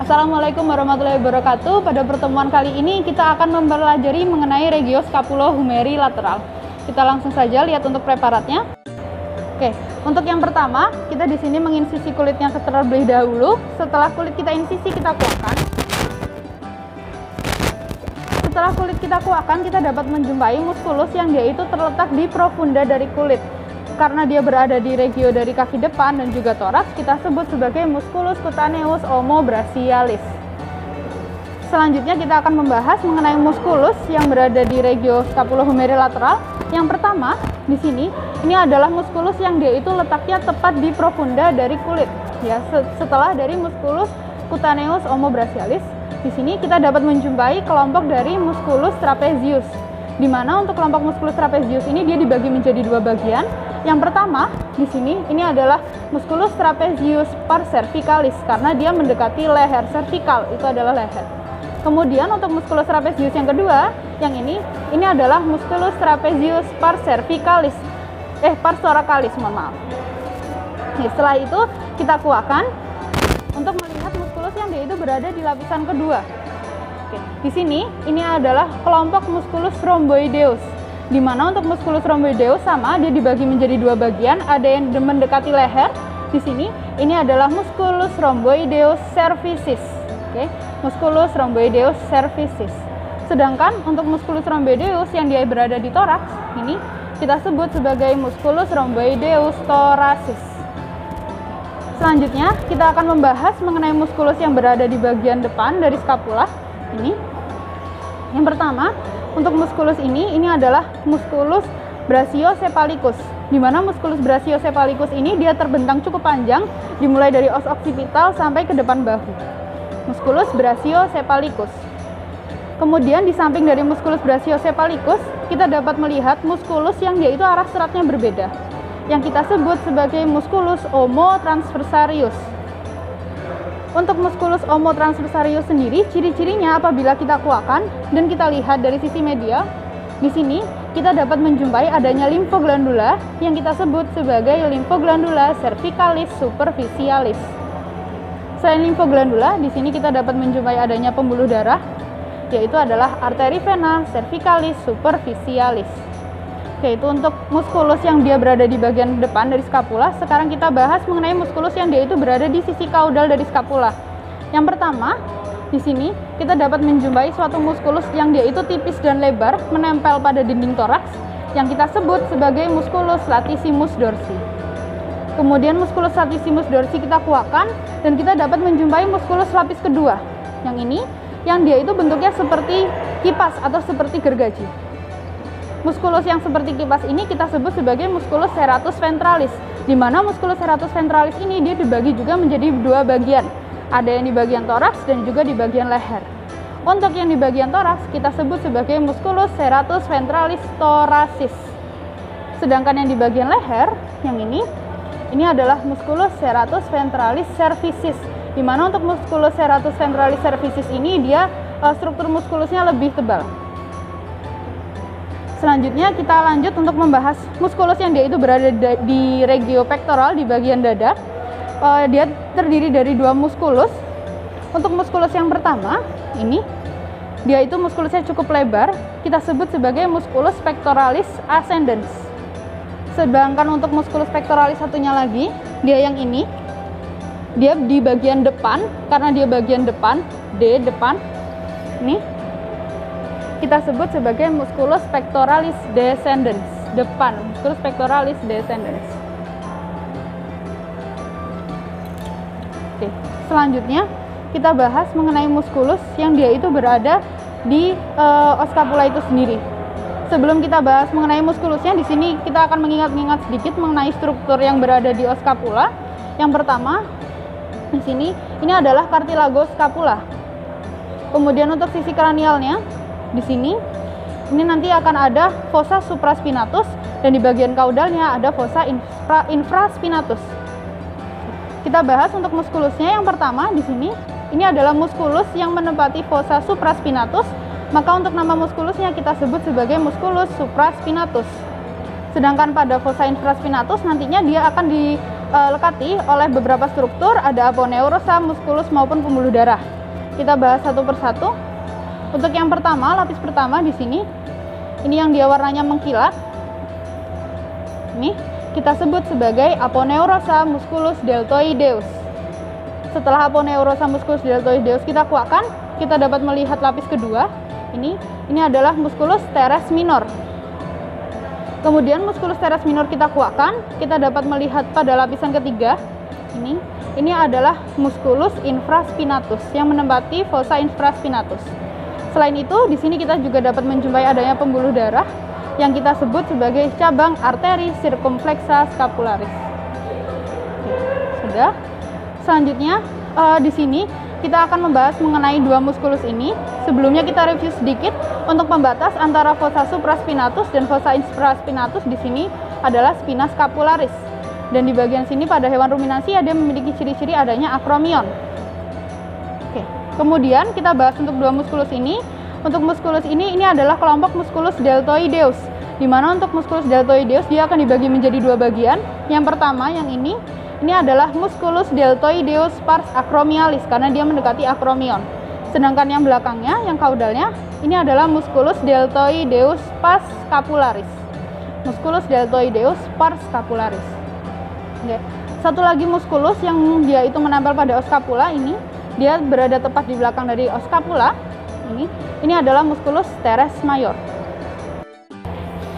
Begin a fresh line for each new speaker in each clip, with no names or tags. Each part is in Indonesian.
Assalamualaikum warahmatullahi wabarakatuh. Pada pertemuan kali ini kita akan mempelajari mengenai regio scapulo-humeri lateral. Kita langsung saja lihat untuk preparatnya. Oke, untuk yang pertama, kita di sini menginsisi kulitnya terlebih dahulu. Setelah kulit kita insisi, kita kuakkan. Setelah kulit kita kuakkan, kita dapat menjumpai muskulus yang dia itu terletak di profunda dari kulit. Karena dia berada di regio dari kaki depan dan juga toraks, kita sebut sebagai musculus cutaneus omobrachialis. Selanjutnya kita akan membahas mengenai muskulus yang berada di regio scapulo-humeri lateral. Yang pertama, di sini ini adalah muskulus yang dia itu letaknya tepat di profunda dari kulit. Ya, setelah dari musculus cutaneus omobrachialis, di sini kita dapat menjumpai kelompok dari musculus trapezius. Di mana untuk kelompok musculus trapezius ini dia dibagi menjadi dua bagian. Yang pertama, di sini ini adalah musculus trapezius parcervicalis karena dia mendekati leher servikal, itu adalah leher. Kemudian untuk musculus trapezius yang kedua, yang ini adalah musculus trapezius parcervicalis, parstoracalis, mohon maaf. Nah, setelah itu kita kuakkan untuk melihat muskulus yang dia itu berada di lapisan kedua. Oke, di sini ini adalah kelompok musculus rhomboideus. Di mana untuk musculus rhomboideus sama, dia dibagi menjadi dua bagian, ada yang mendekati leher. Di sini ini adalah musculus rhomboideus cervicis. Oke, musculus rhomboideus cervicis. Sedangkan untuk musculus rhomboideus yang dia berada di toraks, ini kita sebut sebagai musculus rhomboideus thoracis. Selanjutnya, kita akan membahas mengenai muskulus yang berada di bagian depan dari scapula. Ini yang pertama, untuk muskulus ini adalah musculus brachiocephalicus. Di mana musculus brachiocephalicus ini dia terbentang cukup panjang, dimulai dari os occipital sampai ke depan bahu. Musculus brachiocephalicus. Kemudian di samping dari musculus brachiocephalicus, kita dapat melihat muskulus yang dia itu arah seratnya berbeda, yang kita sebut sebagai musculus omotransversarius. Untuk musculus omotransversarius sendiri, ciri-cirinya apabila kita kuakkan dan kita lihat dari sisi medial, di sini kita dapat menjumpai adanya limfoglandula yang kita sebut sebagai limfoglandula cervicalis superficialis. Selain limfoglandula, di sini kita dapat menjumpai adanya pembuluh darah, yaitu adalah arteri vena cervicalis superficialis. Yaitu untuk muskulus yang dia berada di bagian depan dari scapula. Sekarang kita bahas mengenai muskulus yang dia itu berada di sisi kaudal dari scapula. Yang pertama, di sini kita dapat menjumpai suatu muskulus yang dia itu tipis dan lebar menempel pada dinding toraks yang kita sebut sebagai musculus latissimus dorsi. Kemudian musculus latissimus dorsi kita kuakkan dan kita dapat menjumpai muskulus lapis kedua. Yang ini yang dia itu bentuknya seperti kipas atau seperti gergaji. Muskulus yang seperti kipas ini kita sebut sebagai musculus serratus ventralis, di mana musculus serratus ventralis ini dia dibagi juga menjadi dua bagian. Ada yang di bagian toraks dan juga di bagian leher. Untuk yang di bagian toraks kita sebut sebagai musculus serratus ventralis thoracis. Sedangkan yang di bagian leher, yang ini adalah musculus serratus ventralis cervicis, di mana untuk musculus serratus ventralis cervicis ini dia struktur muskulusnya lebih tebal. Selanjutnya kita lanjut untuk membahas muskulus yang dia itu berada di regio pectoral di bagian dada. Dia terdiri dari dua muskulus. Untuk muskulus yang pertama, ini dia itu muskulusnya cukup lebar, kita sebut sebagai musculus pectoralis ascendens. Sedangkan untuk musculus pectoralis satunya lagi, dia yang ini, dia di bagian depan, karena dia bagian depan, D depan, ini kita sebut sebagai musculus pectoralis descendens, depan, musculus pectoralis descendens. Oke, selanjutnya kita bahas mengenai muskulus yang dia itu berada di os scapula itu sendiri. Sebelum kita bahas mengenai muskulusnya, di sini kita akan mengingat-ingat sedikit mengenai struktur yang berada di os scapula. Yang pertama, di sini ini adalah cartilago scapula. Kemudian untuk sisi kranialnya, di sini ini nanti akan ada fossa supraspinatus dan di bagian kaudalnya ada fossa infraspinatus. Kita bahas untuk muskulusnya. Yang pertama di sini ini adalah muskulus yang menempati fossa supraspinatus, maka untuk nama muskulusnya kita sebut sebagai musculus supraspinatus. Sedangkan pada fossa infraspinatus nantinya dia akan dilekati oleh beberapa struktur, ada aponeurosa, musculus maupun pembuluh darah. Kita bahas satu persatu. Untuk yang pertama, lapis pertama di sini, ini yang dia warnanya mengkilat. Ini kita sebut sebagai aponeurosa musculus deltoideus. Setelah aponeurosa musculus deltoideus kita kuakkan, kita dapat melihat lapis kedua. Ini adalah musculus teres minor. Kemudian musculus teres minor kita kuakkan, kita dapat melihat pada lapisan ketiga. Ini adalah musculus infraspinatus yang menempati fossa infraspinatus. Selain itu, di sini kita juga dapat menjumpai adanya pembuluh darah yang kita sebut sebagai cabang arteri circumflexa scapularis. Sudah. Selanjutnya di sini kita akan membahas mengenai dua muskulus ini. Sebelumnya kita review sedikit untuk pembatas antara fossa supraspinatus dan fossa infraspinatus. Di sini adalah spina scapularis. Dan di bagian sini pada hewan ruminansi ada memiliki ciri-ciri adanya akromion. Oke. Kemudian kita bahas untuk dua muskulus ini. Untuk muskulus ini adalah kelompok musculus deltoideus. Di mana untuk musculus deltoideus dia akan dibagi menjadi dua bagian. Yang pertama yang ini adalah musculus deltoideus pars acromialis karena dia mendekati akromion. Sedangkan yang belakangnya, yang kaudalnya, ini adalah musculus deltoideus pars scapularis. Musculus deltoideus pars scapularis. Oke. Satu lagi musculus yang dia itu menempel pada oskapula ini, dia berada tepat di belakang dari oskapula. Ini adalah musculus teres major.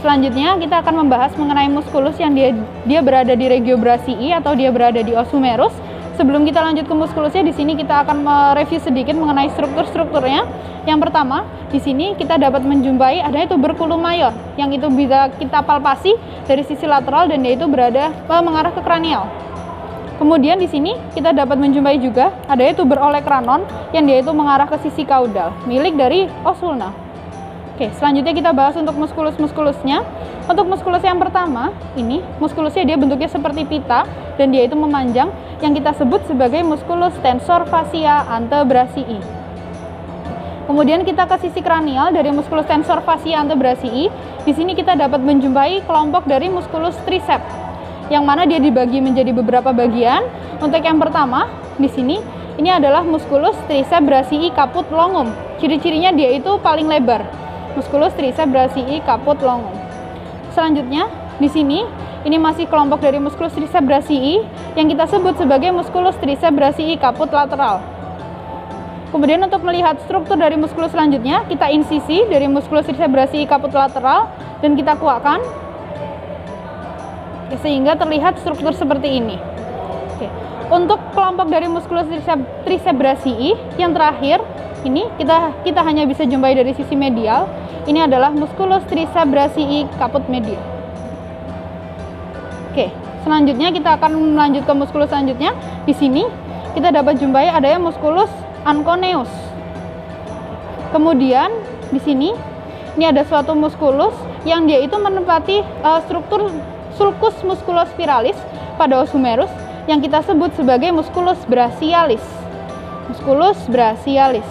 Selanjutnya kita akan membahas mengenai musculus yang dia berada di regio brachii atau dia berada di os humerus. Sebelum kita lanjut ke muskulusnya, di sini kita akan mereview sedikit mengenai struktur-strukturnya. Yang pertama, di sini kita dapat menjumpai adanya tuberculum major yang itu bisa kita palpasi dari sisi lateral dan dia itu berada mengarah ke kranial. Kemudian di sini kita dapat menjumpai juga adanya tuber olecranon yang dia itu mengarah ke sisi kaudal milik dari os ulna. Oke, selanjutnya kita bahas untuk muskulus-muskulusnya. Untuk muskulus yang pertama, ini muskulusnya dia bentuknya seperti pita dan dia itu memanjang yang kita sebut sebagai musculus tensor fascia antebrachii. Kemudian kita ke sisi kranial dari musculus tensor fascia antebrachii. Di sini kita dapat menjumpai kelompok dari musculus triceps yang mana dia dibagi menjadi beberapa bagian. Untuk yang pertama, di sini ini adalah musculus triceps brachii caput longum. Ciri-cirinya dia itu paling lebar. Musculus triceps brachii caput longum. Selanjutnya, di sini ini masih kelompok dari musculus triceps brachii yang kita sebut sebagai musculus triceps brachii caput lateral. Kemudian untuk melihat struktur dari muskulus selanjutnya, kita insisi dari musculus triceps brachii caput lateral dan kita kuakkan sehingga terlihat struktur seperti ini. Oke. Untuk kelompok dari musculus triceps brachii yang terakhir, ini kita hanya bisa jumpai dari sisi medial. Ini adalah musculus triceps brachii caput medial. Oke, selanjutnya kita akan melanjut ke muskulus selanjutnya. Di sini kita dapat jumpai adanya musculus anconeus. Kemudian di sini ini ada suatu muskulus yang dia itu menempati struktur sulcus musculospiralis pada os humerus yang kita sebut sebagai musculus brachialis. Musculus brachialis.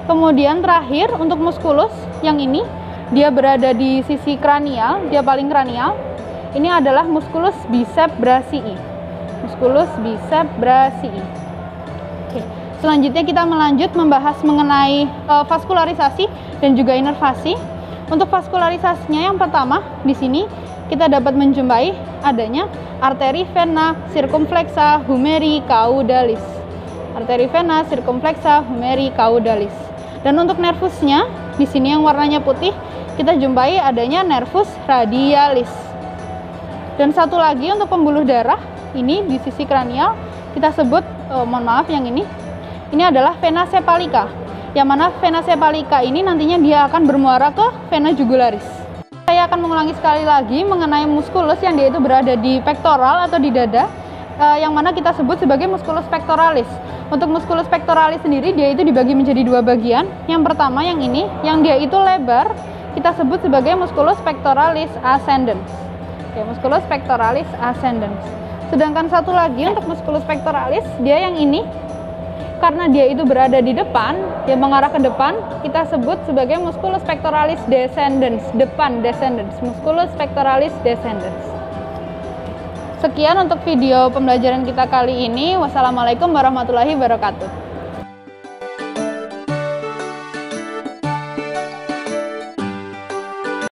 Kemudian terakhir untuk muskulus yang ini dia berada di sisi kranial, dia paling kranial. Ini adalah musculus biceps brachii. Musculus biceps brachii. Oke. Selanjutnya kita melanjut membahas mengenai vaskularisasi dan juga inervasi. Untuk vaskularisasinya yang pertama di sini kita dapat menjumpai adanya arteri vena circumflexa humeri caudalis. Arteri vena circumflexa humeri caudalis. Dan untuk nervusnya, di sini yang warnanya putih, kita jumpai adanya nervus radialis. Dan satu lagi untuk pembuluh darah, ini di sisi kranial, kita sebut, mohon maaf yang ini adalah vena cephalica. Yang mana vena cephalica ini nantinya dia akan bermuara ke vena jugularis. Saya akan mengulangi sekali lagi mengenai muskulus yang dia itu berada di pektoral atau di dada, yang mana kita sebut sebagai musculus pectoralis. Untuk musculus pectoralis sendiri dia itu dibagi menjadi dua bagian. Yang pertama yang ini, yang dia itu lebar, kita sebut sebagai musculus pectoralis ascendens. Oke, musculus pectoralis ascendens. Sedangkan satu lagi untuk musculus pectoralis, dia yang ini, karena dia itu berada di depan, dia mengarah ke depan, kita sebut sebagai musculus pectoralis descendens, depan descendens, musculus pectoralis descendens. Sekian untuk video pembelajaran kita kali ini. Wassalamualaikum warahmatullahi wabarakatuh.